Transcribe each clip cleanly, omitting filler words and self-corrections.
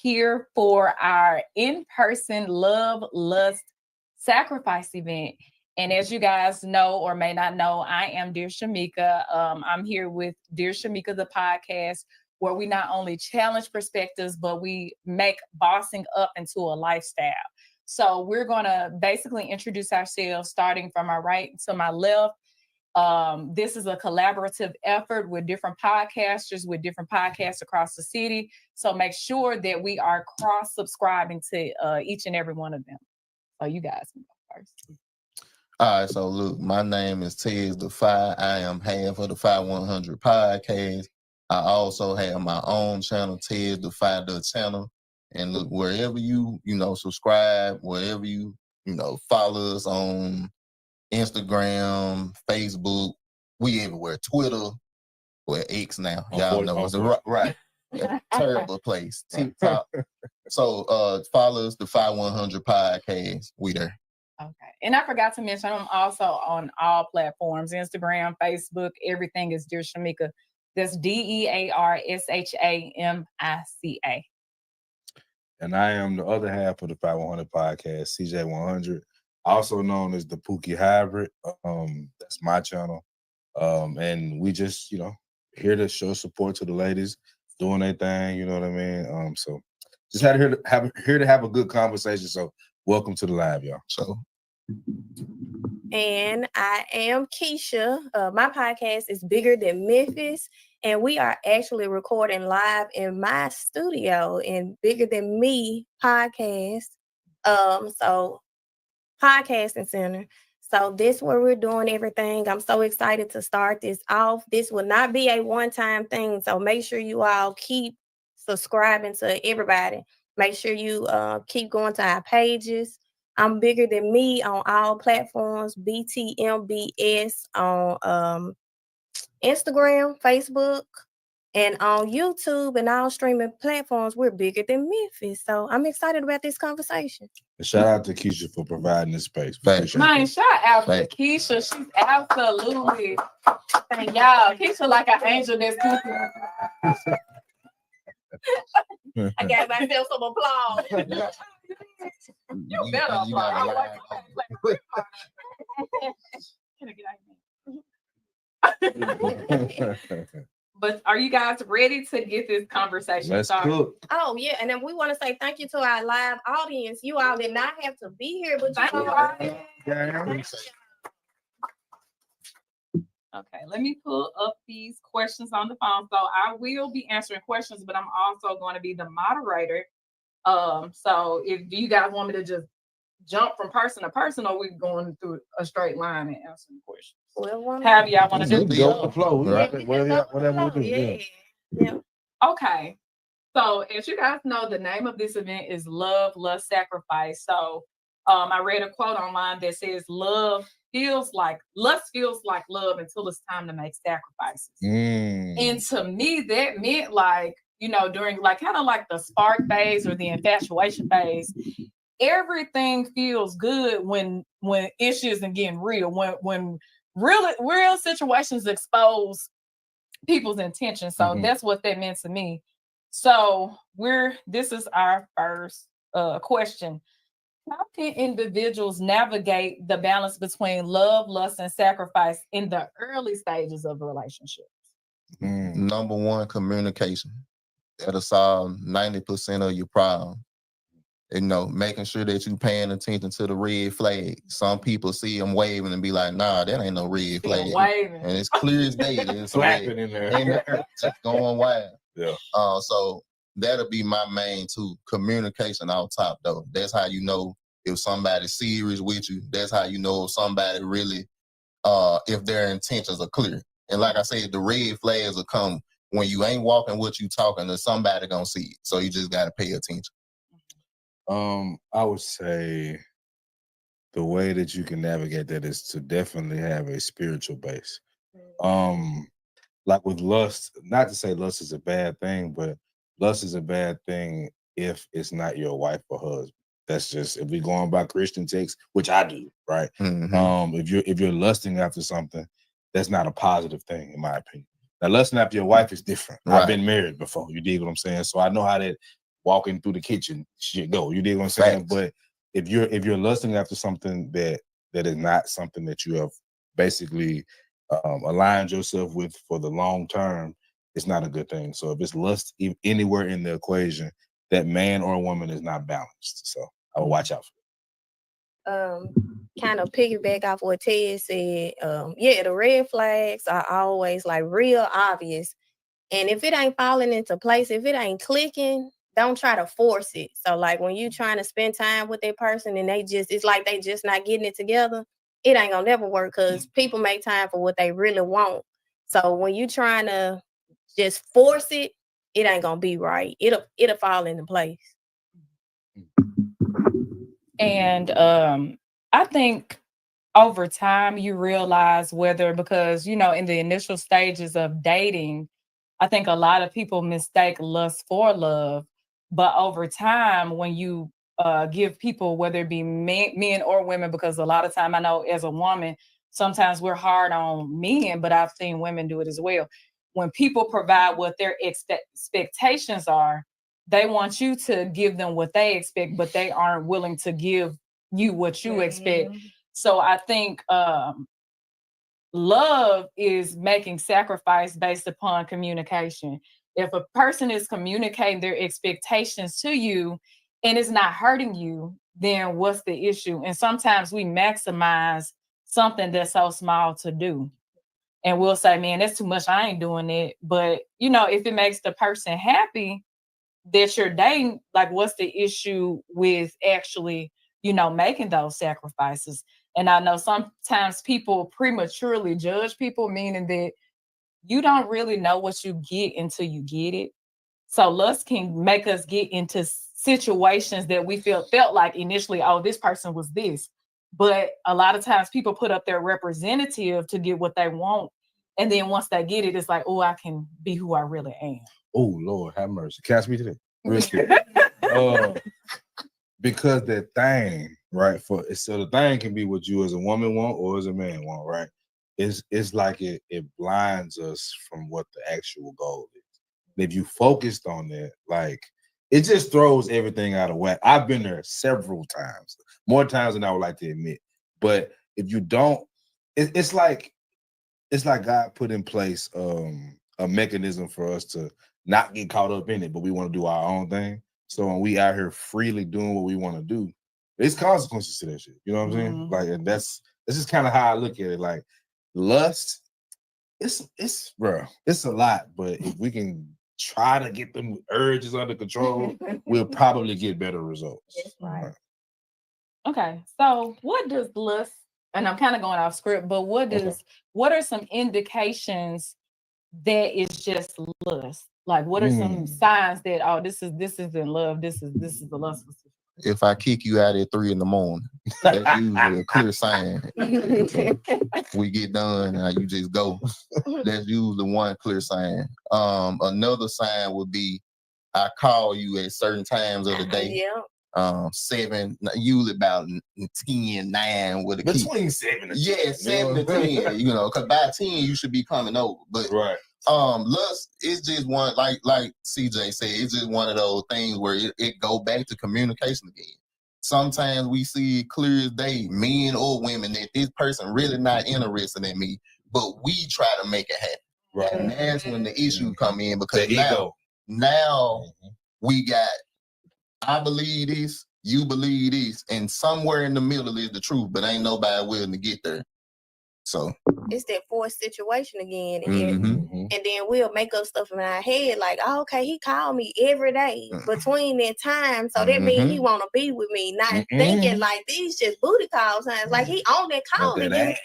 here for our in-person Love, Lust, Sacrifice event. And as you guys know or may not know, I am Dear Shamika. I'm here with Dear Shamika, the podcast, where we not only challenge perspectives, but we make bossing up into a lifestyle. So we're going to basically introduce ourselves, starting from my right to my left. This is a collaborative effort with different podcasters, with different podcasts across the city. So make sure that we are cross-subscribing to each and every one of them. So you guys can go first. All right, so look, my name is Tez the Fi. I am half of the Fi 100 podcast. I also have my own channel, Tez the Fi the channel. And look, wherever you subscribe, wherever you follow us on Instagram, Facebook, we everywhere. Twitter, or X now. Y'all know it's right. Terrible place. TikTok. So follow us, the Fi 100 podcast. We there. Okay. And I forgot to mention, I'm also on all platforms, Instagram, Facebook, everything is Dear Shamika. That's DearShamica. And I am the other half of the Fi 100 podcast, CJ100, also known as the Pookie Hybrid. That's my channel. And we just, here to show support to the ladies doing their thing, you know what I mean? So just here to have a good conversation. So welcome to the live, y'all. So, and I am Keisha. My podcast is Bigger Than Memphis, and we are actually recording live in my studio in Bigger Than Me podcast. So podcasting center. So this where we're doing everything. I'm so excited to start this off. This will not be a one-time thing. So make sure you all keep subscribing to everybody. Make sure you keep going to our pages. I'm Bigger Than Me on all platforms, BTMBS on Instagram, Facebook, and on YouTube and all streaming platforms. We're Bigger Than Memphis. So I'm excited about this conversation. And shout out to Keisha for providing this space. Man, shout out to Keisha. She's absolutely, thank y'all. Keisha like an angel that's cooking. I got myself some applause. You better applause. Can I get out of here? But are you guys ready to get this conversation started? Cook. Oh, yeah. And then we want to say thank you to our live audience. You all did not have to be here, but you all. Okay, let me pull up these questions on the phone. So I will be answering questions, but I'm also going to be the moderator. So do you guys want me to just jump from person to person, or are we going through a straight line and answering questions? However y'all want to do Go with the flow. Whatever we do. Yeah. Okay. So as you guys know, the name of this event is Love, Lust, Sacrifice. So I read a quote online that says lust feels like love until it's time to make sacrifices. And to me, that meant during kind of like the spark phase or the infatuation phase, everything feels good when issues are getting real, when real situations expose people's intentions. So that's what that meant to me. So this is our first question. How can individuals navigate the balance between love, lust, and sacrifice in the early stages of relationships? Number one, communication. That'll solve 90% of your problem. Making sure that you paying attention to the red flag. Some people see them waving and be like, nah, that ain't no red flag. Waving. And it's clear as day. It's flapping in there. Just going wild. Yeah. So that'll be my main two. Communication on top, though. That's how you know if somebody's serious with you. That's how you know if somebody really, if their intentions are clear. And like I said, the red flags will come when you ain't walking what you talking, there's somebody gonna see it. So you just gotta pay attention. I would say the way that you can navigate that is to definitely have a spiritual base. Like with lust, not to say lust is a bad thing, but lust is a bad thing if it's not your wife or husband. That's just, if we're going by Christian texts, which I do, right? If you're lusting after something, that's not a positive thing, in my opinion. Now, lusting after your wife is different. Right. I've been married before. You dig what I'm saying? So I know how that walking through the kitchen, shit go. You dig what I'm saying? Facts. But if you're lusting after something that is not something that you have basically aligned yourself with for the long term, it's not a good thing. So if it's lust anywhere in the equation, that man or woman is not balanced. So I would watch out for it. Kind of piggyback off what Ted said. Yeah, the red flags are always like real obvious. And if it ain't falling into place, if it ain't clicking, don't try to force it. So like when you trying to spend time with that person and it's like they just not getting it together, it ain't gonna never work because people make time for what they really want. So when you trying to just force it, it ain't gonna be right. It'll fall into place. And I think over time you realize because in the initial stages of dating, I think a lot of people mistake lust for love. But over time, when you give people, whether it be men or women, because a lot of time I know as a woman, sometimes we're hard on men, but I've seen women do it as well. When people provide what their expectations are, they want you to give them what they expect, but they aren't willing to give you what you expect. So I think love is making sacrifice based upon communication. If a person is communicating their expectations to you and it's not hurting you, then what's the issue? And sometimes we maximize something that's so small to do. And we'll say, man, that's too much. I ain't doing it. But, if it makes the person happy that you're dating, like what's the issue with actually, making those sacrifices? And I know sometimes people prematurely judge people, meaning that you don't really know what you get until you get it. So lust can make us get into situations that we felt like initially, oh, this person was this. But a lot of times people put up their representative to get what they want. And then once they get it, it's like, oh, I can be who I really am. Oh, Lord, have mercy. Catch me today. Real quick. Because that thing, right? So the thing can be what you as a woman want or as a man want, right? It's like it blinds us from what the actual goal is. And if you focused on that, like it just throws everything out of whack. I've been there several times, more times than I would like to admit. But if you don't, it's like God put in place a mechanism for us to not get caught up in it, but we want to do our own thing. So when we out here freely doing what we want to do, there's consequences to that shit. You know what I'm saying? Mhm. Like, and that's just kind of how I look at it. Like lust, it's a lot, but if we can try to get them urges under control, we'll probably get better results. That's right. Okay, so what does lust, and I'm kind of going off script, but what are some indications that it's just lust? Like, what are some signs that, oh, this is in love, this is the lust? If I kick you out at 3 a.m, that's usually a clear sign. We get done, you just go. That's usually one clear sign. Another sign would be I call you at certain times of the day. Yeah. 7, usually about 10, 9 with a key. Between 7 and 10. Yeah, 7 to 10, because by 10 you should be coming over. But right. Lust is just one, like CJ said, it's just one of those things where it go back to communication again. Sometimes we see clear as day, men or women, that this person really not interested in me, but we try to make it happen. Right. And that's when the issue come in, because now we got, I believe this, you believe this, and somewhere in the middle is the truth, but ain't nobody willing to get there. So it's that forced situation again. And then we'll make up stuff in our head like, oh, okay, he called me every day between that time. So that means he want to be with me, not thinking like these just booty call signs. Like he on that call to you at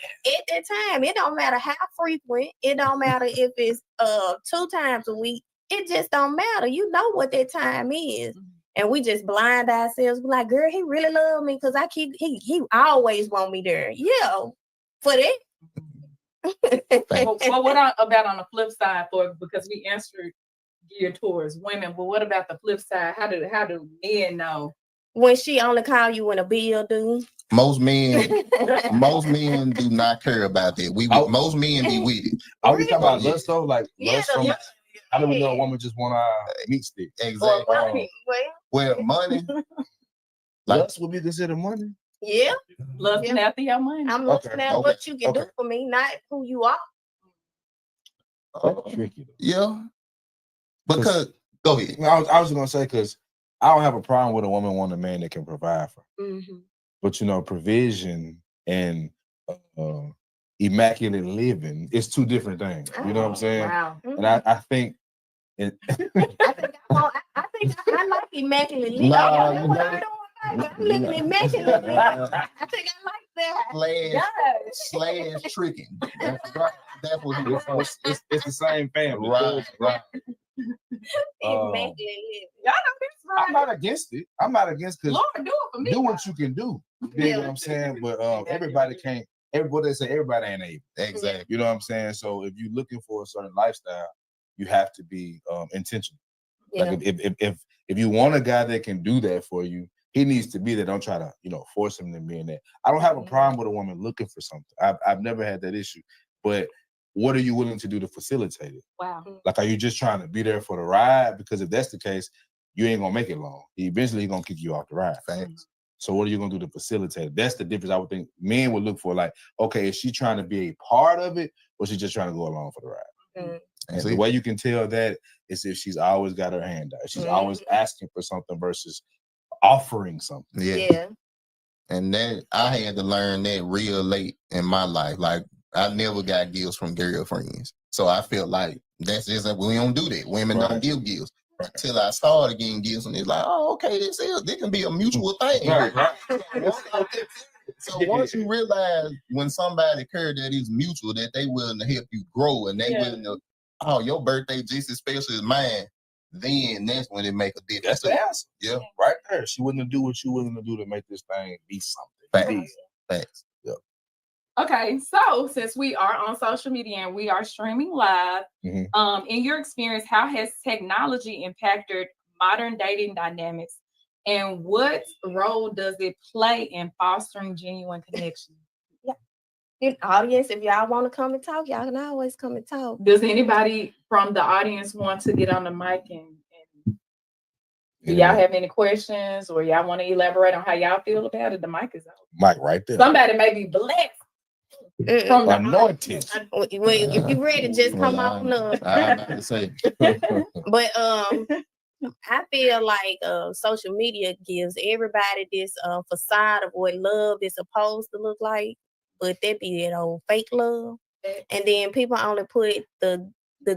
that time. It don't matter how frequent. It don't matter if it's 2 times a week. It just don't matter. You know what that time is. And we just blind ourselves. Be like, girl, he really love me because he always want me there. Yeah, for that. Well, what about on the flip side, because we answered geared towards women, but what about the flip side? How do men know when she only call you when a bill due? Most men do not care about that. Most men be with it. Are we talking about lust though? Like yeah, lust from How do we know a woman just want our meat stick? Exactly. Or money. Well, money. Like, Lust would be considered money. Yeah, Lusting after your money. I'm looking at okay, what you can do okay. for me, not who you are. That's tricky. yeah. Because go ahead. I was gonna say because I don't have a problem with a woman wanting a man that can provide for her. Mm-hmm. But provision and immaculate living is two different things. You know what I'm saying? Wow. And I think it, I think I like immaculate living. Nah, I don't know what I'm doing. I'm living immaculate living. I think I like that. Slash tricking. That's what he was. it's the same family. Right. Immaculate living. Y'all know this I'm not against it. I'm not against because Lord, do it for me. do what you can do. You dig what I'm saying? But everybody can't. What they say, everybody ain't able. Exactly. You know what I'm saying? So if you're looking for a certain lifestyle, you have to be intentional. Yeah. Like if you want a guy that can do that for you, he needs to be there. Don't try to force him to be in there. I don't have a problem with a woman looking for something. I've never had that issue. But what are you willing to do to facilitate it? Wow. Like, are you just trying to be there for the ride? Because if that's the case, you ain't gonna make it long. Eventually, he's gonna kick you off the ride. Thanks. So what are you gonna do to facilitate it? That's the difference. I would think men would look for. Like, okay, is she trying to be a part of it, or is she just trying to go along for the ride? Mm. And the way you can tell that is if she's always got her hand out. She's always asking for something versus offering something. Yeah. And then I had to learn that real late in my life. Like, I never got gifts from girlfriends. So I felt like that's just we don't do that. Women don't give gifts. Until I started getting gifts, and it's like, oh, okay, this can be a mutual thing. Right. So once you realize when somebody cares that it's mutual, that they willing to help you grow, and they willing to, oh, your birthday just as special as mine, then that's when it make a difference. That's the answer. Yeah. Right there. She willing to do what you willing to do to make this thing be something. Facts. Yeah. Okay, so since we are on social media and we are streaming live, in your experience, how has technology impacted modern dating dynamics, and what role does it play in fostering genuine connection? Audience, if y'all want to come and talk, y'all can always come and talk. Does anybody from the audience want to get on the mic and do y'all have any questions, or y'all want to elaborate on how y'all feel about it? The mic is out. Mic right there. Somebody may be blessed from the Anointed. Well, if you're ready, just come on up. I'm about to say. But I feel like social media gives everybody this facade of what love is supposed to look like, but that be that old fake love. And then people only put the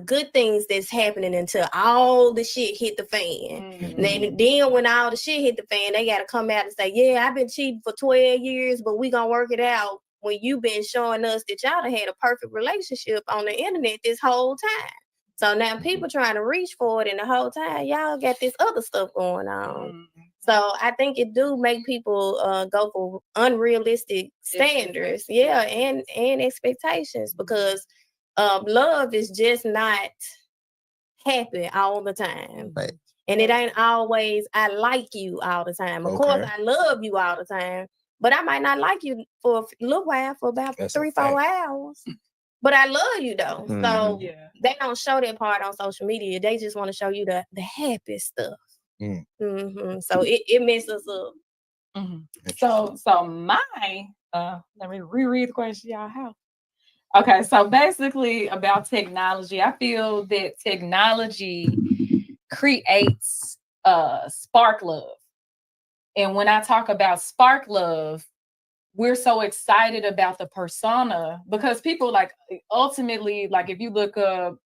good things that's happening until all the shit hit the fan. Then when all the shit hit the fan, they got to come out and say, yeah, I've been cheating for 12 years, but we gonna work it out, when you've been showing us that y'all done had a perfect relationship on the internet this whole time. So now people trying to reach for it, and the whole time y'all got this other stuff going on. So I think it do make people go for unrealistic standards, and expectations, because love is just not happy all the time. Right. And it ain't always I like you all the time. Of course, I love you all the time, but I might not like you for a little while, for about 3-4 hours. But I love you though. So they don't show that part on social media. They just want to show you the happy stuff. So it messes up. So my let me reread the question y'all have. Okay, so basically about technology, I feel that technology creates spark love. And when I talk about spark love, we're so excited about the persona, because people, like, ultimately, like, if you look up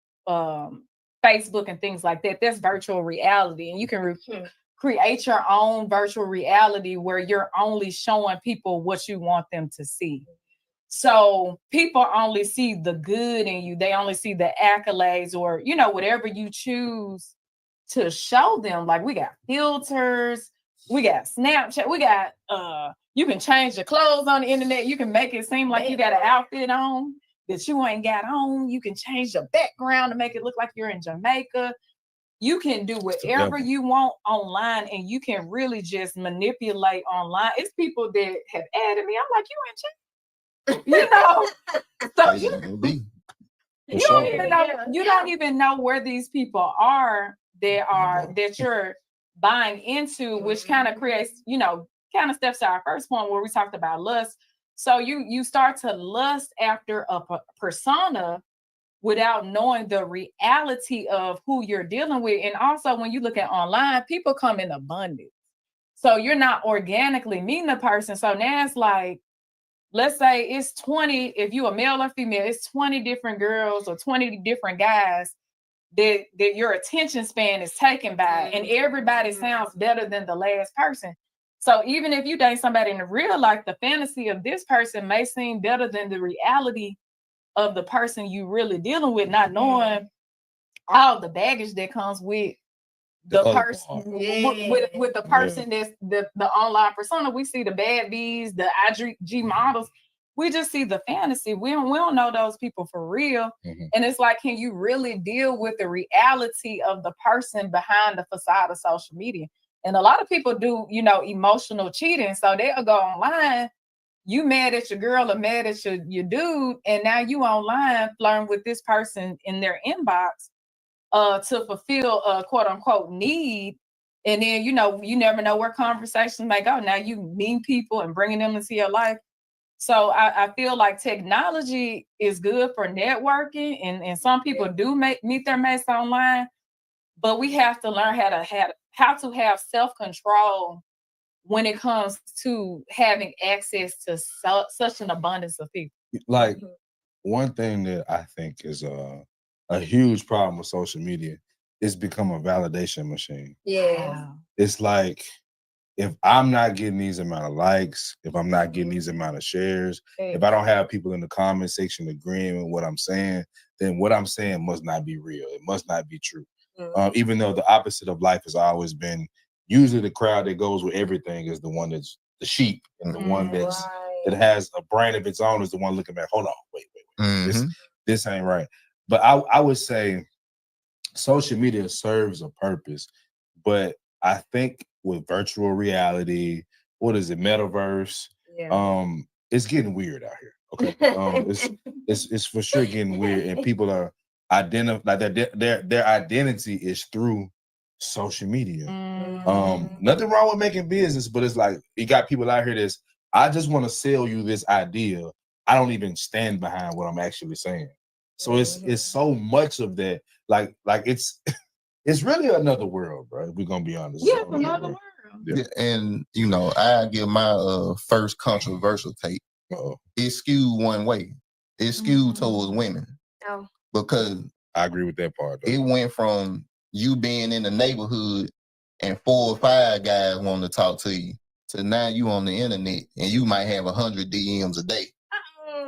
Facebook and things like that, that's virtual reality, and you can create your own virtual reality where you're only showing people what you want them to see. So people only see the good in you. They only see the accolades, or, whatever you choose to show them. Like, we got filters, we got Snapchat, we got you can change your clothes on the internet. You can make it seem like you got an outfit on that you ain't got on. You can change the background to make it look like you're in Jamaica. You can do whatever you want online, and you can really just manipulate online. It's people that have added me. I'm like, you in chat? So You sure. don't even know. You don't even know where these people are that you're buying into, which kind of creates, kind of steps to our first point where we talked about lust. So you start to lust after a persona without knowing the reality of who you're dealing with. And also when you look at online, people come in abundance. So you're not organically meeting the person. So now it's like, let's say it's 20, if you a male or female, it's 20 different girls or 20 different guys that your attention span is taken by, and everybody sounds better than the last person. So even if you date somebody in the real life, the fantasy of this person may seem better than the reality of the person you really dealing with, not knowing all the baggage that comes with the person with the person that's the online persona. We see the bad bees, the IG models. We just see the fantasy. We don't know those people for real. And it's like, can you really deal with the reality of the person behind the facade of social media? And a lot of people do, emotional cheating. So they'll go online. You mad at your girl or mad at your dude, and now you online flirting with this person in their inbox to fulfill a quote unquote need. And then, you never know where conversations may go. Now you meet people and bringing them into your life. So I feel like technology is good for networking, and some people do meet their mates online, but we have to learn how to have self-control when it comes to having access to such an abundance of people. Like one thing that I think is a huge problem with social media is become a validation machine. Yeah. It's like, if I'm not getting these amount of likes, if I'm not getting these amount of shares, if I don't have people in the comment section agreeing with what I'm saying, then what I'm saying must not be real. It must not be true. Even though the opposite of life has always been, usually the crowd that goes with everything is the one that's the sheep, and the one that has a brain of its own is the one looking back. Hold on, wait. This ain't right. But I would say social media serves a purpose, but I think with virtual reality, what is it, metaverse? It's getting weird out here. Okay, it's for sure getting weird, and people are their identity is through social media. Nothing wrong with making business, but it's like you got people out here I just want to sell you this idea. I don't even stand behind what I'm actually saying. So it's so much of that. Like it's it's really another world, bro. If we're gonna be honest. Yeah, it's another world. Yeah. And I give my first controversial take. It's skewed one way. It's skewed towards women. Oh. Because I agree with that part. It went from you being in the neighborhood and 4 or 5 guys want to talk to you, to now you on the internet and you might have 100 DMs a day.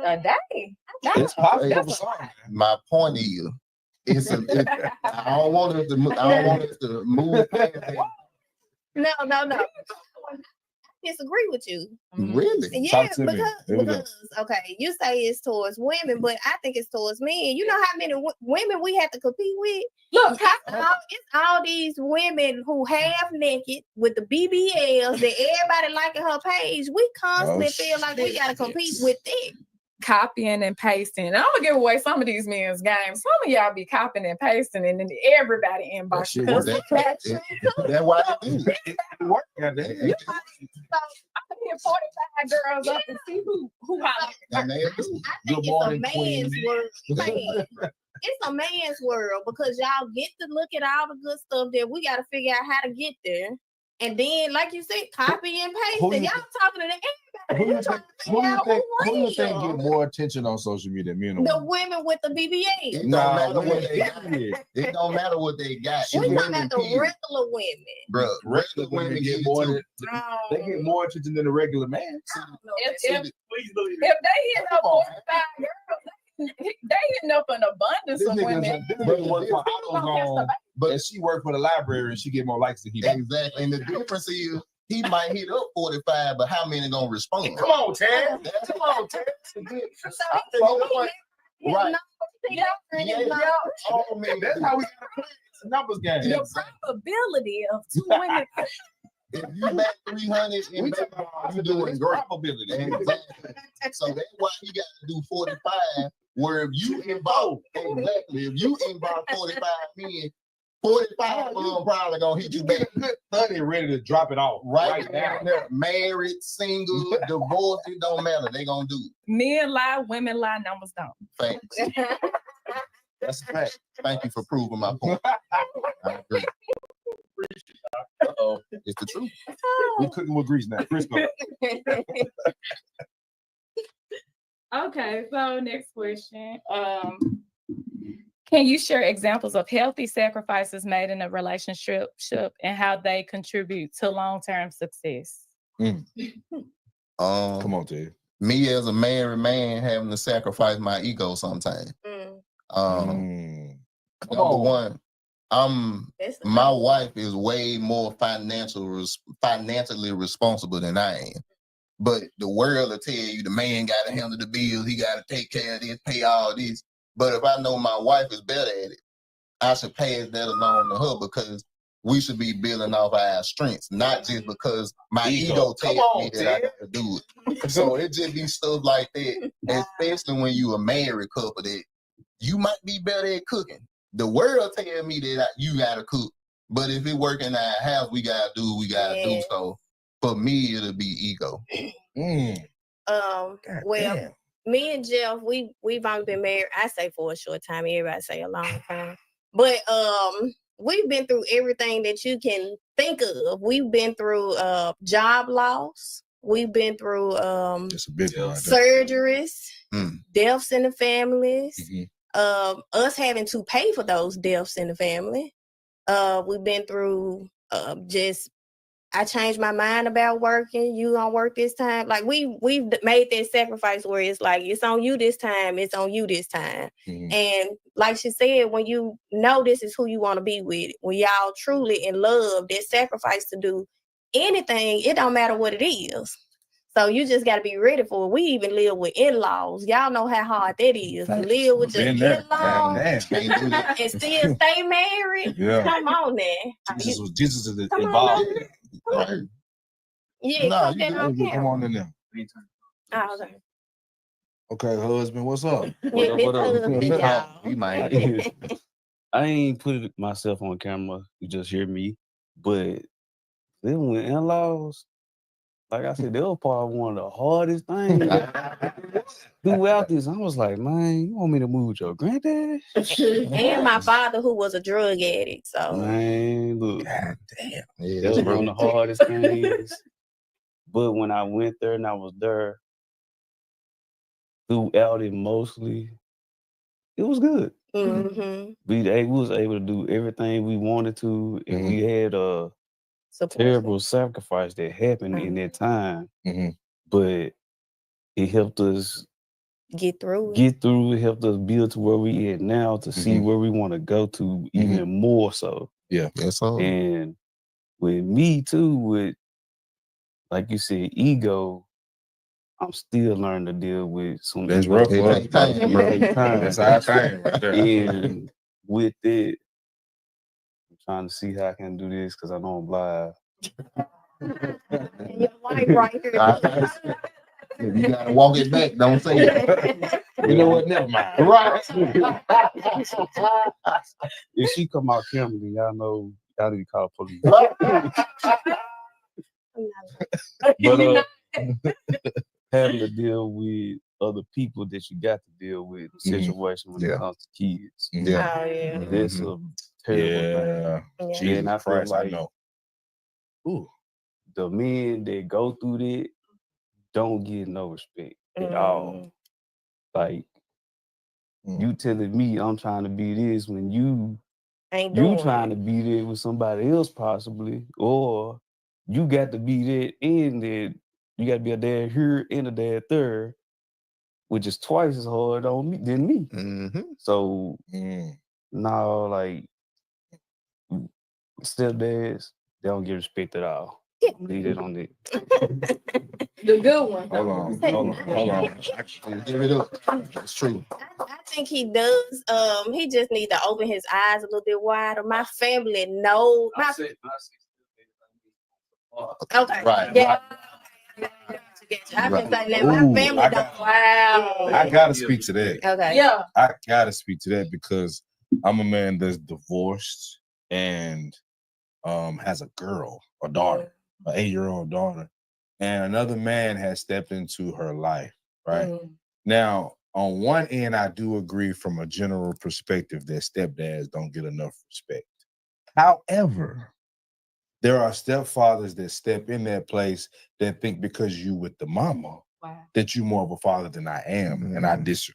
A day. It's possible. My point is, I don't want us to move past that. No. I disagree with you. Really? Yeah, because okay, you say it's towards women, but I think it's towards men. You know how many women we have to compete with? Look, it's all these women who half naked with the BBLs that everybody liking her page. We constantly feel like we gotta compete with it. Copying and pasting. And I'm gonna give away some of these men's games. Some of y'all be copying and pasting, and then everybody inbox. That's why it worked. I'm gonna hit 45 girls up and see who holler. I think it's a man's world. It's a man's world because y'all get to look at all the good stuff that we got to figure out how to get there. And then, like you said, copy and paste. And y'all talking to everybody. Who you think get more attention on social media? Me and the women with the BBA. It don't matter what they got. It don't matter what they got. We're talking about the regular women. Bro, regular women get more than they get more attention than the regular man. If they hit up 45 girls, they hitting up an abundance of women. But she worked for the library and she get more likes than he does. Exactly. And the difference is he might hit up 45, but how many gonna respond? Come on, Ted. Come on, Ted. Right. Oh man, that's how we gotta play. It's a numbers game. The probability of 2 women. If you back 300, you doing great. Probability. Exactly. So that's why you got to do 45 Where if you involve, exactly, if you involve 45 men, 45 of them probably gonna hit you back. Good 30 ready to drop it off Right now. Married, single, divorced, it don't matter. They gonna do it. Men lie, women lie, numbers don't. Thanks. That's a fact. Thank you for proving my point. I agree. Uh-oh. It's the truth. We cooking with grease now. Crisco. Okay, so next question. Can you share examples of healthy sacrifices made in a relationship and how they contribute to long-term success? Come on, Ted. Me as a married man having to sacrifice my ego sometimes. Number one, my wife is way more financially responsible than I am. But the world will tell you the man got to handle the bills, he got to take care of this, pay all this. But if I know my wife is better at it, I should pass that along to her because we should be building off our strengths, not just because my ego tells me that I got to do it. So it just be stuff like that, especially when you a married couple that you might be better at cooking. The world tell me that you got to cook, but if it work in our house, we got to do what we got to do. So for me, it'll be ego. Well, me and Jeff, we've only been married, I say for a short time, everybody say a long time. But we've been through everything that you can think of. We've been through job loss. We've been through It's a big one right surgeries, deaths in the families, us having to pay for those deaths in the family. We've been through I changed my mind about working. You gonna work this time? Like we've made that sacrifice where it's like it's on you this time. It's on you this time. And like she said, when you know this is who you want to be with, when y'all truly in love, that sacrifice to do anything, it don't matter what it is. So you just got to be ready for it. We even live with in-laws. Y'all know how hard that is. Live with your in-laws and still stay married. Yeah. Come on now. Jesus is involved. Yeah, Come on in there. Oh, okay. Okay, husband, what's up? What up? You might. I ain't put myself on camera. You just hear me. But then with in-laws, like I said, they were probably one of the hardest things throughout this. I was like, man, you want me to move with your granddad? And my father, who was a drug addict. So Man, look. God damn. Yeah, That was one of the hardest things. But when I went there and I was there throughout it mostly, it was good. We was able to do everything we wanted to, and we had a terrible sacrifice that happened in that time. But it helped us get through. It helped us build to where we at now to see where we want to go to even more so. Yeah. Yes, sir. And with me too, with like you said, ego, I'm still learning to deal with some. That's rough. That's our thing right there. And with it, I'm trying to see how I can do this because I know I'm live. Your wife right here. You gotta walk it back. Don't say it. You know what? Never mind. Right. If she come out camera, then y'all know y'all need to call police. But having to deal with other people that you got to deal with in a situation when it comes to kids. Yeah. Oh yeah. That's a terrible thing. Jesus And I feel Christ, like I know. Ooh. the men that go through that don't get no respect at all. Like you telling me I'm trying to be this when you trying to be there with somebody else possibly, or you got to be that and that you got to be a dad here and a dad there, which is twice as hard on me than me. So now, like stepdads, they don't get respect at all. Leave it on it. The good one. Hold on. Give it up. It's true. I think he does. He just needs to open his eyes a little bit wider. My family knows. Okay. Right. Yeah. Gotcha. I Right. can say that my Ooh, family I don't. got- Wow. I gotta speak to that. Okay. Yeah. I gotta speak to that because I'm a man that's divorced and has a girl, a daughter, an 8-year-old daughter, and another man has stepped into her life. Right now, on one end, I do agree from a general perspective that stepdads don't get enough respect. However, there are stepfathers that step in that place that think because you with the mama Wow. that you more of a father than I am, and I disagree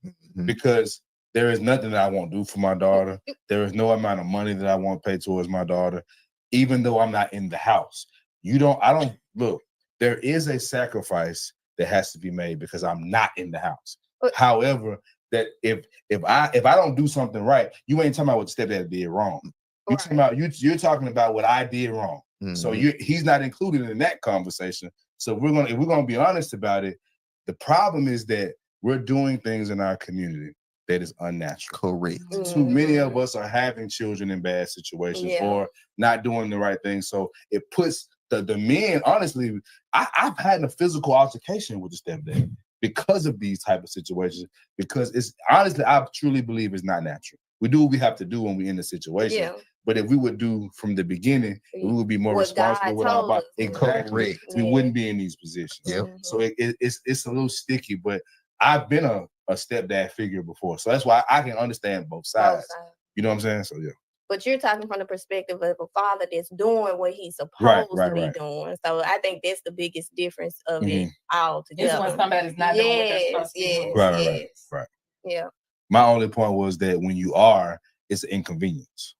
Mhm. because there is nothing that I won't do for my daughter. There is no amount of money that I won't pay towards my daughter, even though I'm not in the house. I don't look. There is a sacrifice that has to be made because I'm not in the house. However, that if I don't do something right, you ain't talking about what the stepdad did wrong. You talking about you're talking about what I did wrong. So he's not included in that conversation. So if we're gonna be honest about it, the problem is that we're doing things in our community that is unnatural. Correct. Too many of us are having children in bad situations or not doing the right thing. So it puts the men, honestly, I've had a physical altercation with the stepdad because of these type of situations, because it's honestly, I truly believe it's not natural. We do what we have to do when we're in the situation. Yeah. But if we would do from the beginning, we would be more What responsible God with our told body. us. Exactly. Correct. We wouldn't be in these positions. Yep. So it's a little sticky, but I've been a stepdad figure before. So that's why I can understand both sides. You know what I'm saying? So yeah. But you're talking from the perspective of a father that's doing what he's supposed to be doing. So I think that's the biggest difference of it all It's together. when somebody's not doing what they're supposed to be doing. Right. Yeah. My only point was that when you are, it's an inconvenience.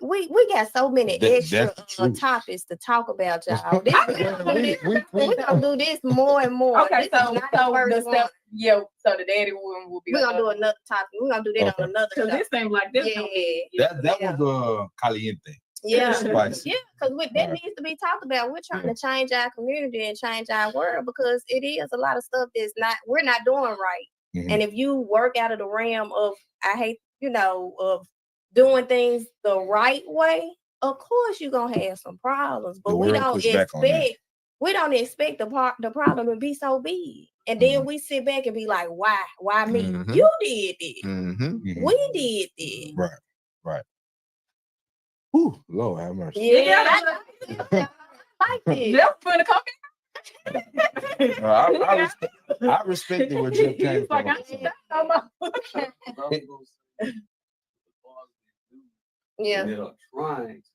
We got so many extra That's true. topics to talk about, y'all. We're gonna do this more and more. Okay, This is so not the first one. so the daddy one will be. We're gonna do another topic. We're gonna do that on another show. Because this seems like this. That was caliente. Yeah, Spicy. yeah, because that needs to be talked about. We're trying to change our community and change our world because it is a lot of stuff we're not doing right. And if you work out of the realm of of doing things the right way, of course you're gonna have some problems. But we don't expect the problem to be so big. And then we sit back and be like, why me? You did it. We did it. Right. Ooh, Lord have mercy. Yeah, I like it. Never gonna come I respect it where Jeff came from. Yeah. That are trying to.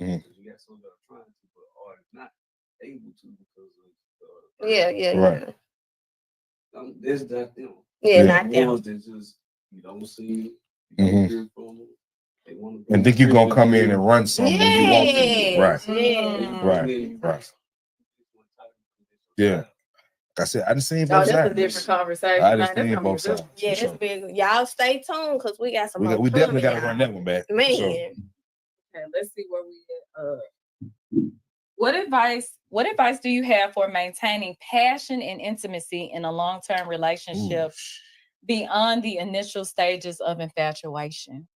Mhm. You got some that are trying to, but are not able to because of. Right. This that them. Yeah, not them. Ones that just you don't see, you don't hear from them. They want to And think you're gonna come in and run something when you want to. Right. Yeah. Like I said, I just seen both sides. That's a different conversation. I just seen both sides. Yeah, it's big. Y'all stay tuned because we got some. We definitely got to run that one back. Man. Okay, let's see where we at. What advice do you have for maintaining passion and intimacy in a long-term relationship beyond the initial stages of infatuation?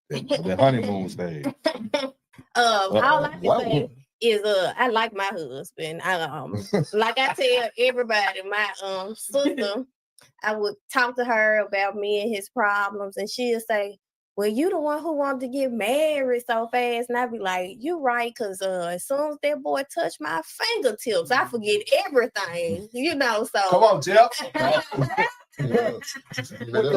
The honeymoon stage. All I can say is I like my husband. Like I tell everybody, my sister, I would talk to her about me and his problems, and she'll say, well, you the one who wanted to get married so fast. And I'd be like, you right, because as soon as that boy touched my fingertips, I forget everything, so. Come on, Jeff. He touched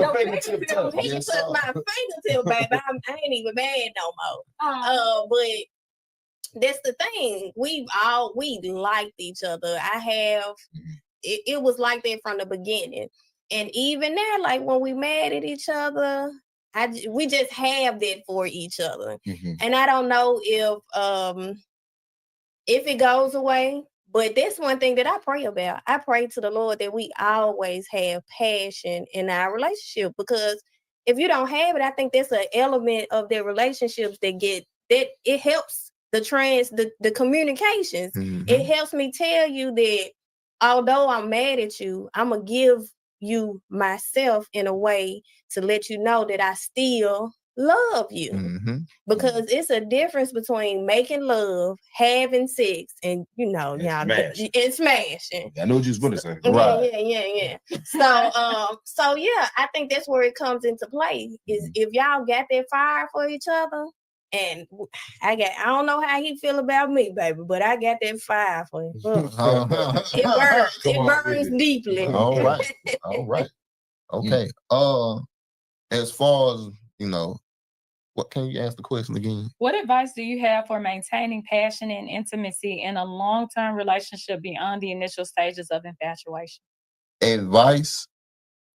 my fingertip, baby. I ain't even mad no more. But that's the thing. We liked each other. It was like that from the beginning. And even now, like when we mad at each other, we just have that for each other. And I don't know if it goes away, but that's one thing that I pray about. I pray to the Lord that we always have passion in our relationship, because if you don't have it, I think that's an element of their relationships that it helps the communications. It helps me tell you that although I'm mad at you, I'm gonna give you myself in a way to let you know that I still love you. Mm-hmm. Because it's a difference between making love, having sex, and And y'all smashing. and smashing. I know what you was going to say. Right. Yeah. So yeah, I think that's where it comes into play. Is if y'all got that fire for each other, and I don't know how he feel about me, baby, but I got that fire for him. It burns. Come It on with burns it. deeply. All right. All right. Okay. As far as what can you ask the question again? What advice do you have for maintaining passion and intimacy in a long-term relationship beyond the initial stages of infatuation? Advice,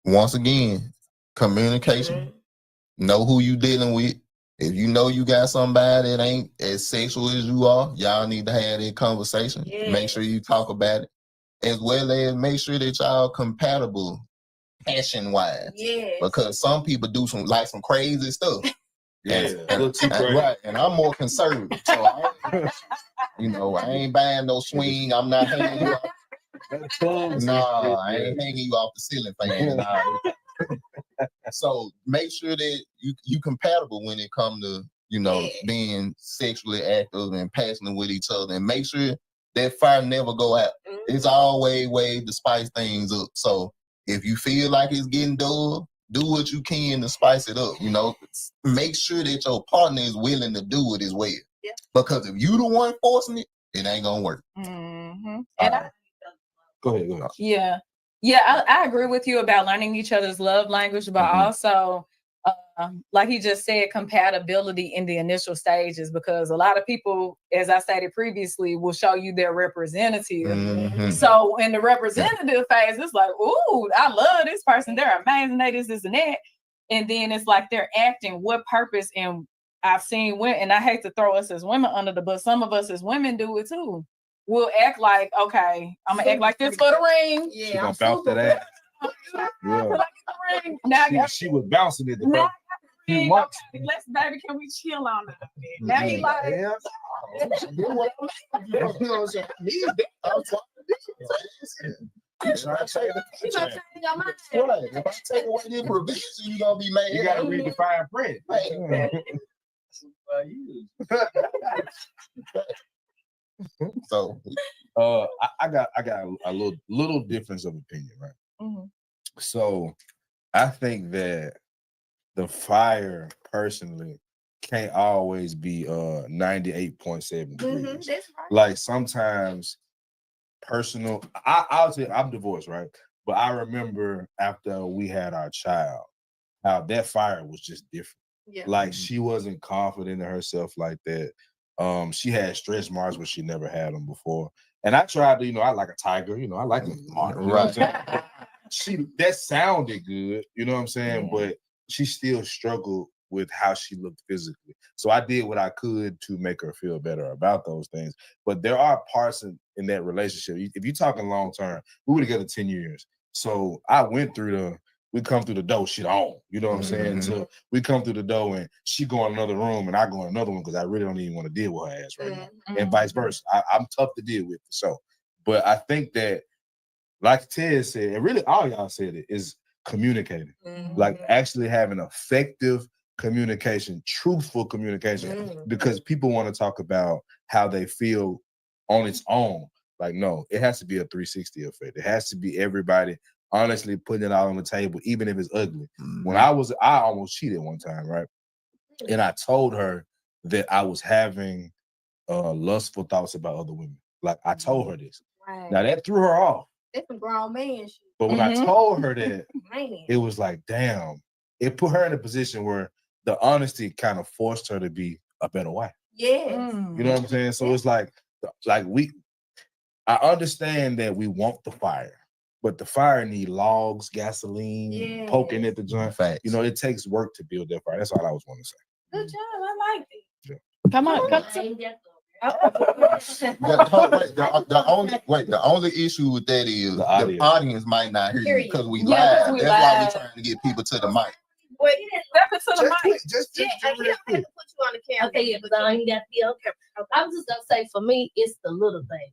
once again, communication. Know who you dealing with. If you know you got somebody that ain't as sexual as you are, y'all need to have that conversation. Yeah. Make sure you talk about it, as well as make sure that y'all compatible passion-wise. Yeah. Because some people do some crazy stuff. Yeah, a little too crazy. Right, and I'm more conservative, so I ain't buying no swing. I'm not hanging you off. Nah, I ain't hanging you off the ceiling fan. Nah. So make sure that you compatible when it comes to being sexually active and passionate with each other, and make sure that fire never go out. It's always way to spice things up. So if you feel like it's getting dull, do what you can to spice it up. Make sure that your partner is willing to do it as well. Yeah. Because if you the one forcing it, it ain't gonna work. Mm-hmm. Go ahead. Yeah, I agree with you about learning each other's love language, but also, like he just said, compatibility in the initial stages, because a lot of people, as I stated previously, will show you their representative. Mm-hmm. So in the representative phase, it's like, ooh, I love this person. They're amazing. They this, and that. And then it's like they're acting what purpose. And I've seen women, and I hate to throw us as women under the bus, some of us as women do it too. We'll act like, okay, I'm gonna act like this for the ring. Yeah, she gonna bounce that ass. Yeah. Now she was bouncing it. Okay, let's, baby, can we chill on that? Now he like, If I take away this provision, you gonna be mad. You gotta read the fine print. So I got a little difference of opinion, right? Mm-hmm. So I think that the fire personally can't always be 98.7 degrees. That's right. Like sometimes personal, I'll say I'm divorced, right? But I remember after we had our child, how that fire was just different. Yeah. Like she wasn't confident in herself like that. She had stretch marks where she never had them before. And I tried to, I like a tiger, I like a mark. Right. That sounded good, you know what I'm saying? Yeah. But she still struggled with how she looked physically. So I did what I could to make her feel better about those things. But there are parts in that relationship. If you're talking long term, we were together 10 years. So I went through we come through the door, shit on. You know what I'm saying? So we come through the door and she go in another room and I go in another one because I really don't even want to deal with her ass right now. And vice versa. I'm tough to deal with, so. But I think that, like Ted said, and really all y'all said it, is communicating. Like actually having effective communication, truthful communication, because people want to talk about how they feel on its own. Like, no, it has to be a 360 effect. It has to be everybody honestly putting it out on the table, even if it's ugly. When I almost cheated one time, right? And I told her that I was having lustful thoughts about other women. Like, I told her this. Right. Now, that threw her off. That's a grown man shit. But when I told her that, it was like, damn. It put her in a position where the honesty kind of forced her to be a better wife. Yes. You know what I'm saying? So it's like I understand that we want the fire, but the fire need logs, gasoline, poking at the joint. Facts. It takes work to build that fire. That's all I was want to say. Good job. I like it. Yeah. Come on. The only issue with that is the audience might not hear you because we live. That's why we're trying to get people to the mic. Wait, step into the mic. Just I have to put you on the camera. Okay, yeah, but I ain't got to be on camera. I'm just gonna say, for me, it's the little things.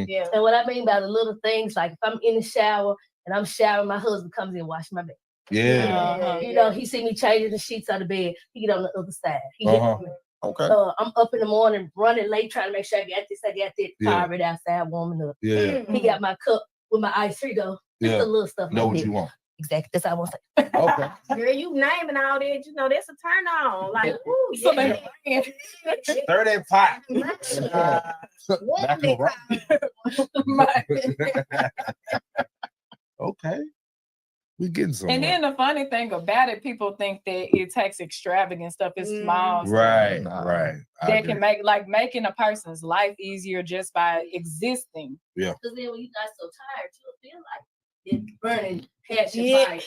Yeah. And what I mean by the little things, like if I'm in the shower and I'm showering, my husband comes in and washes my back. Yeah. Uh-huh. You know, he see me changing the sheets on the bed. He get on the other side. He hit Uh-huh. me. Okay. I'm up in the morning, running late, trying to make sure I got this, I got that. Yeah. Already outside warming up. Yeah. He got my cup with my ice. Here you go. Just Yeah. the little stuff. Know like what that. you want. Exactly. That's all I want to say. Okay. Girl, you naming all that, you know, that's a turn on. Like, ooh, So yeah. they- 30 pot. What they Okay. We getting somewhere. And then the funny thing about it, people think that it takes extravagant stuff. It's small stuff right, Nah. right. I that agree. can making a person's life easier just by existing. Because then when you got so tired, you'll feel like it's burning passion Yeah. fire.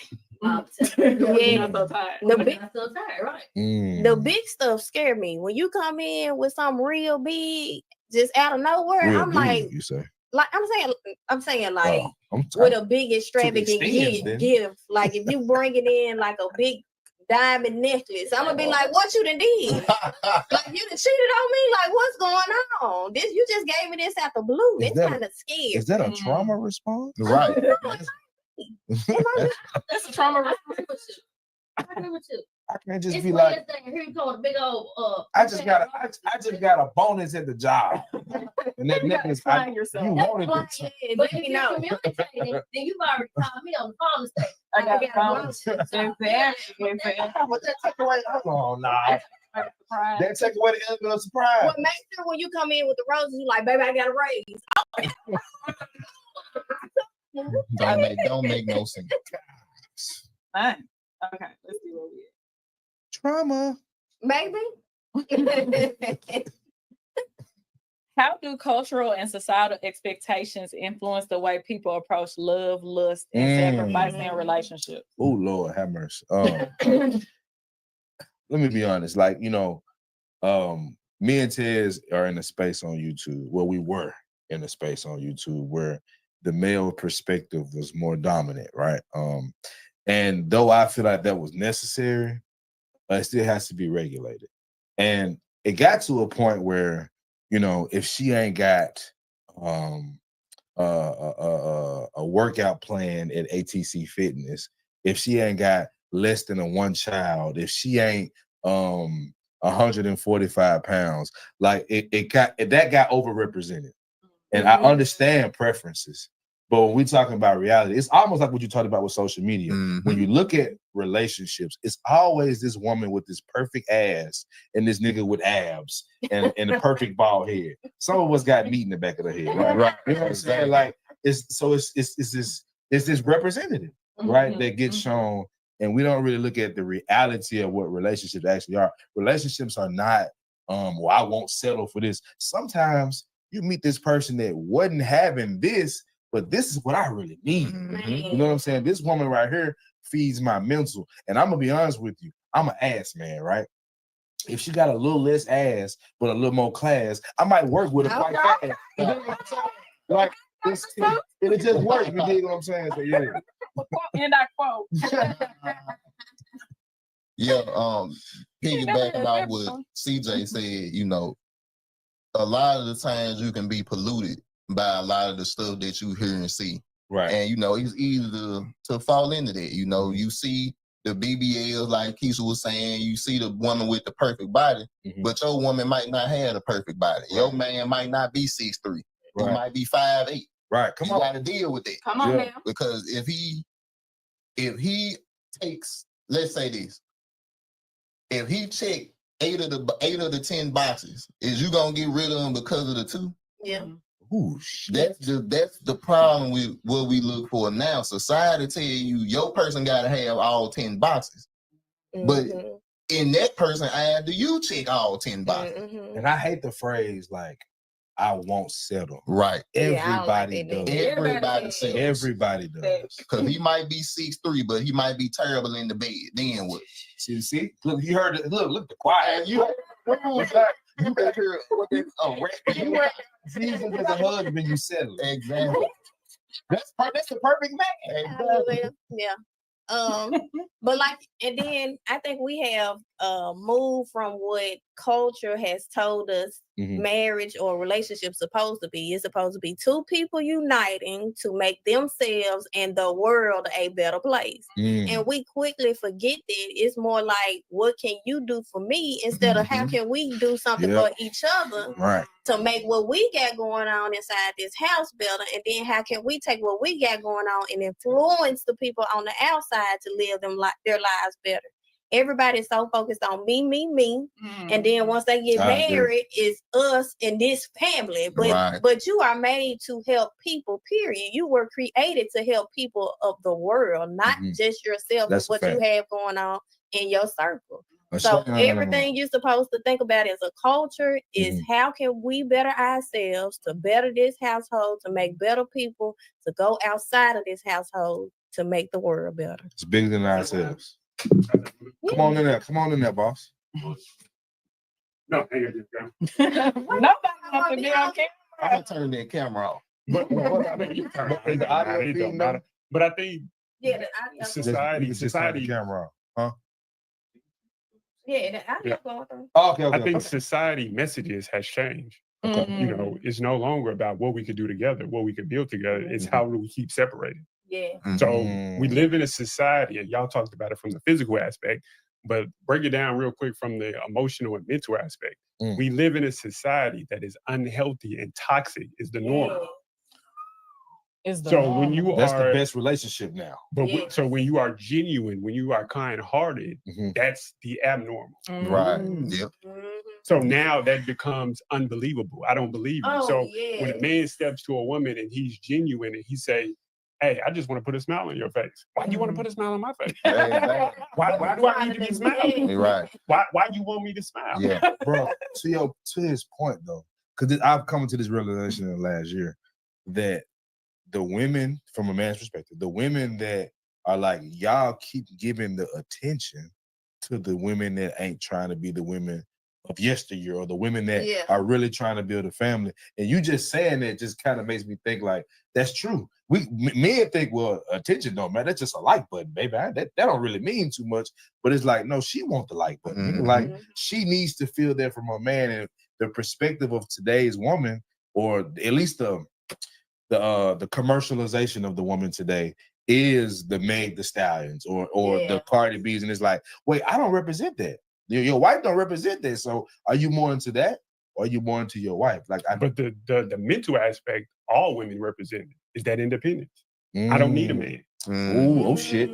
All the time. Yeah. Not so tired. The I'm big, not so tired, right? the big stuff scare me. When you come in with something real big, just out of nowhere, Real I'm big, like, you say. I'm saying like Oh, I'm with tired. a big extravagant extends, then. gift. Like if you bring it in like a big diamond necklace, I'm gonna be like, what you done did? Like you done cheated on me? Like what's going on? This you just gave me this out the blue. Is It's that- kind of scary. Is that a Mm. trauma response? Right. That's a trauma. I agree with you. I agree with you. I can't just It's be one like, of thing. Here you go, the big old. I just got a bonus at the job, and that You gotta necklace, explain you yourself. wanted Why, it. yeah, But let if me you're know. communicating, then you've already called me on the phone and say, I got got a problems. bonus. Exactly. But that take away. Hold on, nah. Surprise. That take away the element of surprise. Well, make sure when you come in with the roses, you like, baby, I got a raise. Don't make no sense. Fine. Okay, let's see what we Trauma. Maybe. How do cultural and societal expectations influence the way people approach love, lust, and sacrifice in relationships? Oh Lord, have mercy. Let me be honest. Like me and Tez are in a space on YouTube. Well, we were in a space on YouTube where the male perspective was more dominant, right? And though I feel like that was necessary, it still has to be regulated. And it got to a point where, if she ain't got a workout plan at ATC Fitness, if she ain't got less than a one child, if she ain't 145 pounds, like that got overrepresented. And I understand preferences. But when we talking about reality, it's almost like what you talked about with social media. When you look at relationships, it's always this woman with this perfect ass and this nigga with abs and the perfect bald head. Some of us got meat in the back of the head, right? You know what I'm saying? Like it's this representative, right? That gets shown, and we don't really look at the reality of what relationships actually are. Relationships are not, well, I won't settle for this. Sometimes you meet this person that wasn't having this, but this is what I really need. You know what I'm saying? This woman right here feeds my mental. And I'm gonna be honest with you, I'm an ass man, right? If she got a little less ass, but a little more class, I might work with her quite fast. You know what I'm saying? Like, it'll just work. You dig what I'm saying? So, yeah. And I quote. Yeah, piggybacking off what CJ said, a lot of the times you can be polluted by a lot of the stuff that you hear and see. Right. And, it's easy to fall into that. You see the BBLs, like Keisha was saying, you see the woman with the perfect body, but your woman might not have the perfect body. Right. Your man might not be 6'3". Right. He might be 5'8". Right. Come on. You got to deal with that. Come on now. Because if he takes, let's say this, if he checked 8 of the 10 boxes, is you gonna get rid of them because of the 2? Yeah. Ooh, that's the problem with what we look for now. Society tell you your person gotta have all 10 boxes. But in that person eye, do you check all 10 boxes? And I hate the phrase like, I won't settle. Right. Everybody does. Everybody settles. Everybody does. Because he might be 6'3", but he might be terrible in the bed. Then what? See? Look, you heard it. Look, the quiet. You got here. Jesus as a husband, you settle. Exactly. That's the perfect man. Yeah. But and then I think we have move from what culture has told us Mhm. marriage or relationship supposed to be. It's supposed to be two people uniting to make themselves and the world a better place. Mm. And we quickly forget that it's more like, what can you do for me instead of how Mhm. can we do something Yep. for each other Right. to make what we got going on inside this house better? And then how can we take what we got going on and influence the people on the outside to live their lives better? Everybody's so focused on me. And then once they get I agree. married, it's us and this family. But Right. but you are made to help people, period. You were created to help people of the world, not Mhm. just yourself That's with a what you fact. have going on in your circle. A So cer- everything you're supposed to think about as a culture is how can we better ourselves to better this household, to make better people, to go outside of this household to make the world better. It's bigger than ourselves. Come on in there. Come on in there, boss. No, hang on, just go. Nobody wants to be on camera. I'm gonna turn that camera off. But I mean, you turn But is the audio it don't feed matter. But I think Yeah, the audio. society, Just turn the society. camera on. Yeah, the audio Yeah. going through. Oh, okay, okay. I think okay. society messages has changed. Okay. You know, it's no longer about what we could do together, what we could build together. It's how do we keep separated. Yeah. So Mm. we live in a society, and y'all talked about it from the physical aspect, but break it down real quick from the emotional and mental aspect. Mm. We live in a society that is unhealthy and toxic is the norm. Is the So when you That's are the best relationship now. But Yeah. so when you are genuine, when you are kind-hearted, Mhm. that's the abnormal. Right. Yep. So now that becomes unbelievable. I don't believe you. Oh, So when yeah. a man steps to a woman and he's genuine and he say, "Hey, I just want to put a smile on your face." Why do you want to put a smile on my face? Exactly. Why do I need to be smiling? You're right. Why you want me to smile? Yeah. Bro, to his point though, because I've come to this realization in the last year that the women, from a man's perspective, the women that are like, y'all keep giving the attention to the women that ain't trying to be the women of yesteryear, or the women that Yeah. are really trying to build a family. And you just saying that just kind of makes me think like, that's true. Men think, well, attention don't matter. That's just a like button, baby. That don't really mean too much. But it's like, no, she wants the like button. Mhm. Like, she needs to feel that from a man. And the perspective of today's woman, or at least the commercialization of the woman today, is the Meg the Stallions or Yeah. the Cardi B's, and it's like, wait, I don't represent that. Your wife don't represent that. So are you more into that, or are you more into your wife? Like, But the mental aspect, all women represent is that independence. I don't need a man. Ooh, oh shit.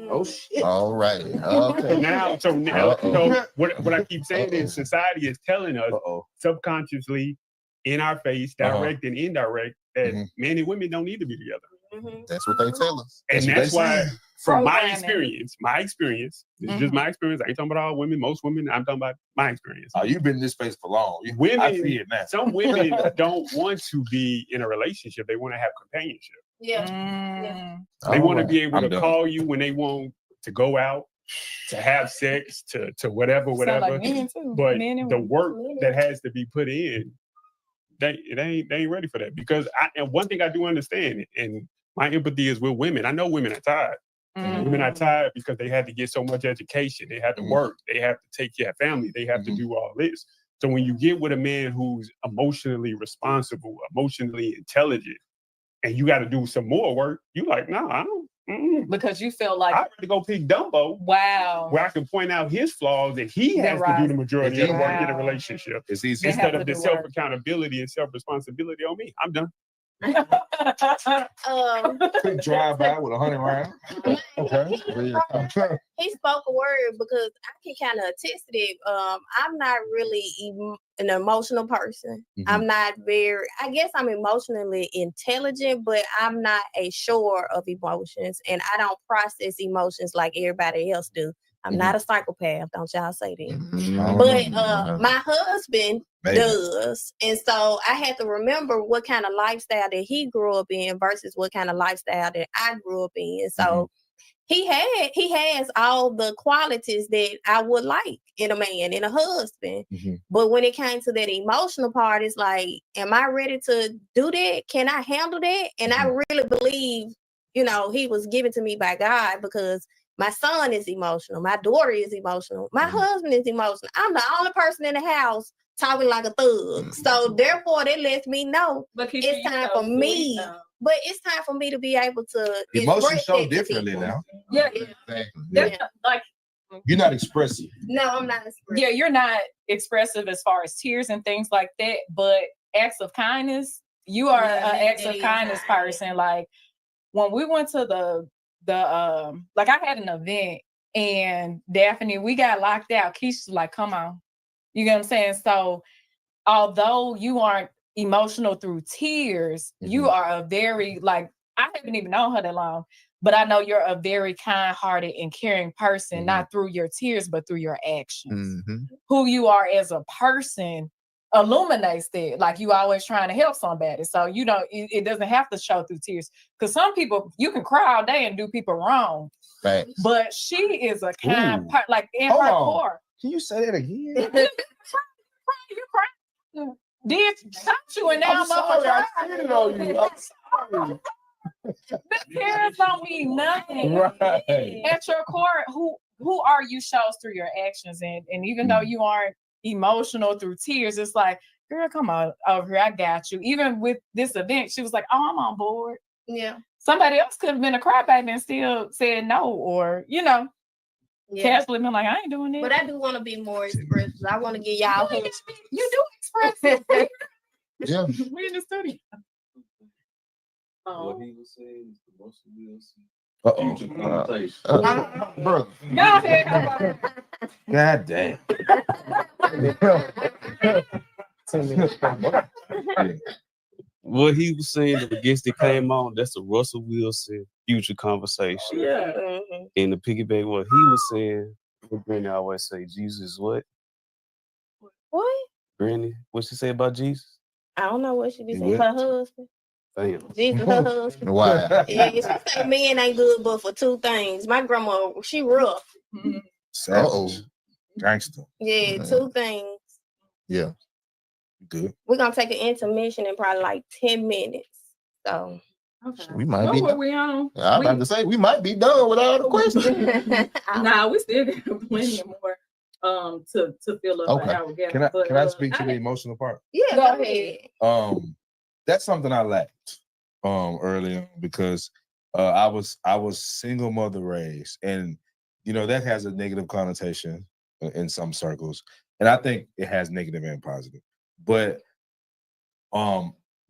All right. So Okay. now, so Uh-oh. what I keep saying Uh-oh. is society is telling us Uh-oh. subconsciously, in our face, direct and indirect, that men and women don't need to be together. That's what they tell us. And what that's they why, say. from my Programming. experience, this is just my experience. I ain't talking about all women, most women. I'm talking about my experience. Oh, you've been in this space for long. I Women, see it now. some women don't want to be in a relationship. They want to have companionship. Yeah. They All want to right. be able I'm to done. call you when they want to go out, to have sex, to whatever. Sound like men too. But Men and the women. work that has to be put in, they ain't ready for that. Because and one thing I do understand, and my empathy is with women. I know women are tired. Women are tired because they had to get so much education. They have to work. They have to take care of family. They have to do all this. So when you get with a man who's emotionally responsible, emotionally intelligent, and you got to do some more work, you like, nah, I don't. Because you feel like, I'd rather go pick Dumbo, wow. where I can point out his flaws, and he Yeah, has to right. do the majority of the work in a Wow. relationship. It's easy. They have Instead to of the do work. self-accountability and self-responsibility on me. I'm done. Quick drive by with 100 rounds. Okay. He spoke a word because I can kind of attest to it. I'm not really an emotional person. I'm not very, I guess I'm emotionally intelligent, but I'm not a shower of emotions, and I don't process emotions like everybody else do. I'm not a psychopath, don't y'all say that. But my husband Maybe. does. And so I had to remember what kind of lifestyle that he grew up in versus what kind of lifestyle that I grew up in. So he has all the qualities that I would like in a man, in a husband. But when it came to that emotional part, it's like, am I ready to do that? Can I handle that? And I really believe, he was given to me by God, because My son is emotional. My daughter is emotional. My husband is emotional. I'm the only person in the house talking like a thug. So therefore, that lets me know But Keisha, it's you time so for me. sweet, though. But it's time for me to be able to Emotions express show that to differently people. now. Yeah, Exactly. that's like You're not expressive. No, I'm not expressing. yeah, you're not expressive as far as tears and things like that, but acts of kindness, you are Yeah, an acts that of is kindness kind. person. Like when we went to like I had an event and Daphne, we got locked out. Keisha's like, come on. You get what I'm saying? So although you aren't emotional through tears, you are a very like I haven't even known her that long, but I know you're a very kind-hearted and caring person, not through your tears, but through your actions. Who you are as a person illuminates that. Like you always trying to help somebody. So you don't it doesn't have to show through tears. Because some people you can cry all day and do people wrong. Right. But she is a kind Ooh. part, like in Hold her on. core. Can you say that again? You cry. Did touch you and now I'm sorry, I crying. cheated on you. I'm sorry. The tears don't mean nothing. Right. At your core, who are you shows through your actions, and even though you aren't emotional through tears, it's like, girl, come on over here, I got you. Even with this event, she was like, oh, I'm on board. Yeah. Somebody else could have been a crybaby and still said no, or Yeah. casually been like, I ain't doing it. But I do want to be more expressive. I want to give y'all You do express it. Yeah. We in the studio. What he was saying is the Russell Wilson. Brother. Go ahead. God damn. What he was saying, the guest that came on, that's a Russell Wilson future conversation. Yeah. And the piggyback, what he was saying, what Granny always say, Jesus what? What? Granny, what she say about Jesus? I don't know what she be You saying. what? Her husband. Damn. Jesus, her husband. Why? Yeah, she say men ain't good but for two things. My grandma, she rough. Savage. Gangster. Yeah, two things. Yeah. Good. We're gonna take an intermission in probably like 10 minutes. So Okay. We might What be. were we on? I'm about to say we might be done with all the questions. Nah, we still got plenty more to fill up Okay. an hour. Can I speak to the emotional part? Yeah, Go go ahead. That's something I lacked early on because I was single mother raised, and that has a negative connotation in some circles, and I think it has negative and positive. But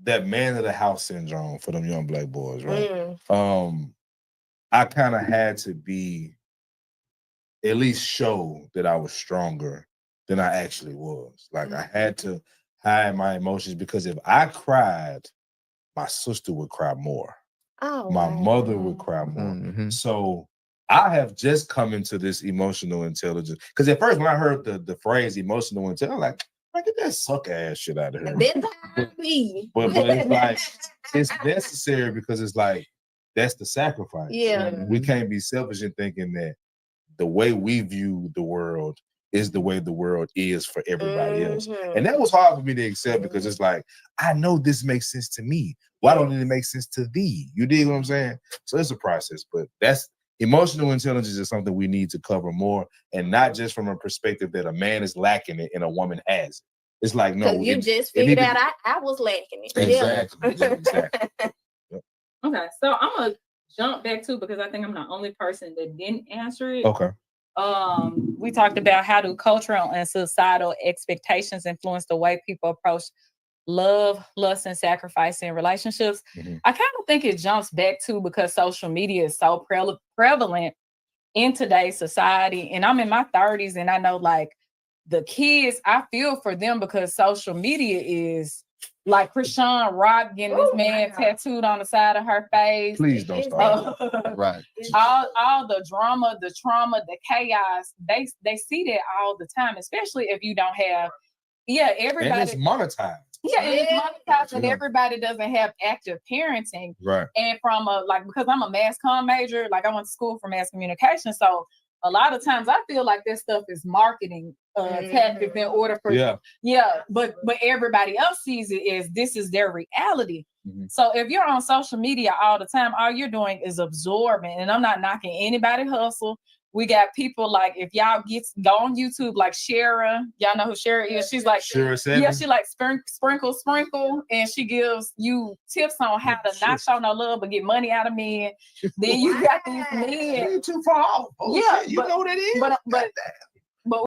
that man of the house syndrome for them young black boys, right? I kind of had to be at least show that I was stronger than I actually was. Like I had to hide my emotions because if I cried, my sister would cry more. Oh, My wow. mother would cry more. So I have just come into this emotional intelligence. Because at first when I heard the phrase emotional intelligence, I'm like, get that suck ass shit out of here. That's how I be. But it's like, it's necessary because it's like, that's the sacrifice. Yeah. We can't be selfish in thinking that the way we view the world is the way the world is for everybody else. And that was hard for me to accept because it's like, I know this makes sense to me. Why don't it make sense to thee? You dig what I'm saying? So it's a process, but that's emotional intelligence is something we need to cover more, and not just from a perspective that a man is lacking it and a woman has it. It's like, no. You just figured out I was lacking it. Exactly. Yeah. Exactly. Okay, so I'm gonna jump back too because I think I'm the only person that didn't answer it. Okay. We talked about how do cultural and societal expectations influence the way people approach love, lust, and sacrifice in relationships. I kind of think it jumps back to because social media is so prevalent in today's society. And I'm in my 30s and I know like the kids, I feel for them because social media is like Krishan Rock getting this man tattooed on the side of her face. Please don't start. Right. All the drama, the trauma, the chaos, they see that all the time, especially if you don't have, everybody. And it's monetized. Yeah, and it's monetized and everybody doesn't have active parenting. Right. And from because I'm a mass comm major, like I went to school for mass communication. So a lot of times I feel like this stuff is marketing tactics in order for but everybody else sees it as this is their reality. Mhm. So if you're on social media all the time, all you're doing is absorbing. And I'm not knocking anybody hustle. We got people like, if y'all go on YouTube, like Shara, y'all know who Shara is. She's like, Sure, yeah, she like sprinkle, and she gives you tips on how to not show no love but get money out of men. Then you got these men. too far off. Yeah, you know what that is. but